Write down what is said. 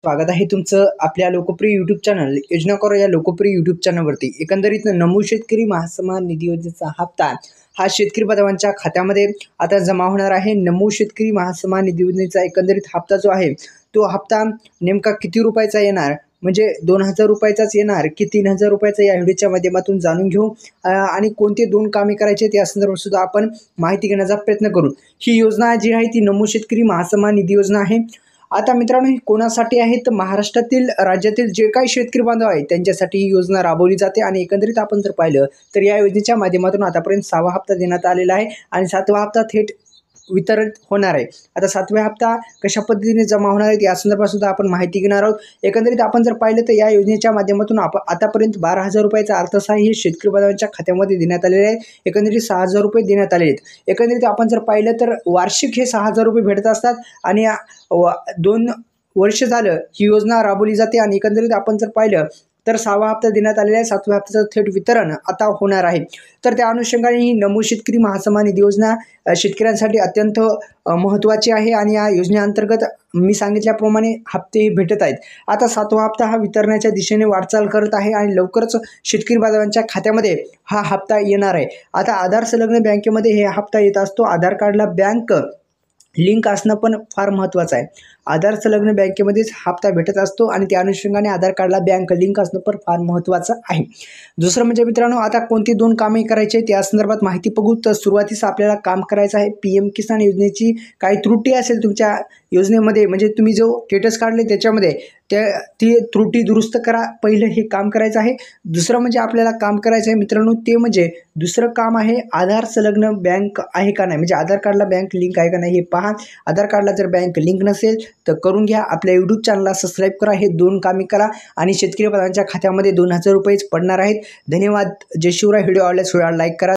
स्वागत आहे तुमचं आपल्या लोकप्रिय यूट्यूब चॅनल योजना करो या लोकप्रिय यूट्यूब चॅनलवरती। एकंदरीत नमो शेतकरी महासन्मान निधी योजनेचा हप्ता हा शेतकरी बांधवांच्या खात्यामध्ये आता जमा होणार आहे। नमो शेतकरी महासन्मान निधी योजनेचा एकंदरीत हप्ता जो आहे तो हप्ता नेमका किती रुपयाचा येणार, म्हणजे 2000 रुपयाचाच येणार की 3000 रुपयाचा, या व्हिडिओच्या माध्यमातून जाणून घेऊ आणि कोणते दोन कामे करायचे त्या संदर्भात सुद्धा आपण माहिती घेण्याचा प्रयत्न करू। ही योजना जी आहे ती नमो शेतकरी महासन्मान निधी योजना आहे। आता मित्रांनो, ही कोणासाठी आहे तर महाराष्ट्रातील राज्यातील जे काही शेतकरी बांधव आहेत त्यांच्यासाठी ही योजना राबवली जाते आणि एकंदरीत आपण जर पाहिलं तर या योजनेच्या माध्यमातून आतापर्यंत 6वा हप्ता देण्यात आलेला आहे आणि 7वा हप्ता थेट वितरित होणार आहे। आता 7वा हप्ता कशा पद्धतीने जमा होणार आहे या संदर्भात सुद्धा आपण माहिती घेणार आहोत। एकंदरीत आपण जर पाहिलं तर या योजनेच्या माध्यमातून आतापर्यंत 12,000 रुपयाचा अर्थसहाय्य हे शेतकरी बांधवांच्या खात्यामध्ये देण्यात आलेले आहे। एकंदरीत 6,000 रुपये देण्यात आलेले आहेत। एकंदरीत आपण जर पाहिलं तर वार्षिक हे 6,000 रुपये भेटत असतात आणि 2 वर्ष झालं ही योजना राबवली जाते आणि एकंदरीत आपण जर पाहिलं तर 6वा हप्ता देण्यात आलेला आहे। 7व्या हप्त्याचं थेट वितरण आता होणार आहे। तर त्या अनुषंगाने ही नमो शेतकरी महासन्मान निधी योजना शेतकऱ्यांसाठी अत्यंत महत्त्वाची आहे आणि या योजनेअंतर्गत मी सांगितल्याप्रमाणे हप्ते भेटत आहेत। आता 7वा हप्ता हा वितरणाच्या दिशेने वाटचाल करत आहे आणि लवकरच शेतकरी बांधवांच्या खात्यामध्ये हा हप्ता येणार आहे। आता आधार संलग्न बँकेमध्ये हे हप्ता येत असतो। आधार कार्डला बँक लिंक असणं पण फार महत्त्वाचं आहे। आधार संलग्न बँकेमध्येच हप्ता भेटत असतो आणि त्या अनुषंगाने आधार कार्डला बँक लिंक असणं पण फार महत्त्वाचं आहे। दुसरं म्हणजे मित्रांनो, आता कोणती दोन कामे करायची त्या संदर्भात माहिती बघू। तर सुरुवातीस आपल्याला काम करायचं आहे PM किसान योजनेची काही त्रुटी असेल तुमच्या योजनेमध्ये, म्हणजे तुम्ही जो स्टेटस काढले त्याच्यामध्ये ती त्रुटी दुरुस्त करा, पहिलं हे काम करायचं आहे। दुसरं म्हणजे आपल्याला काम करायचं आहे मित्रांनो, ते म्हणजे दुसरं काम आहे आधार संलग्न बँक आहे का नाही, म्हणजे आधार कार्डला बँक लिंक आहे का नाही हे पहा। आधार कार्डला जर बँक लिंक नसेल तर करून घ्या। आपल्या यूट्यूब चॅनलला सबस्क्राईब करा, हे दोन कामे करा आणि शेतकरी बांधवांच्या खात्यामध्ये 2000 रुपयेच पडणार आहेत। धन्यवाद। जय शिवराय। व्हिडिओ आवडल्यास लाईक करा।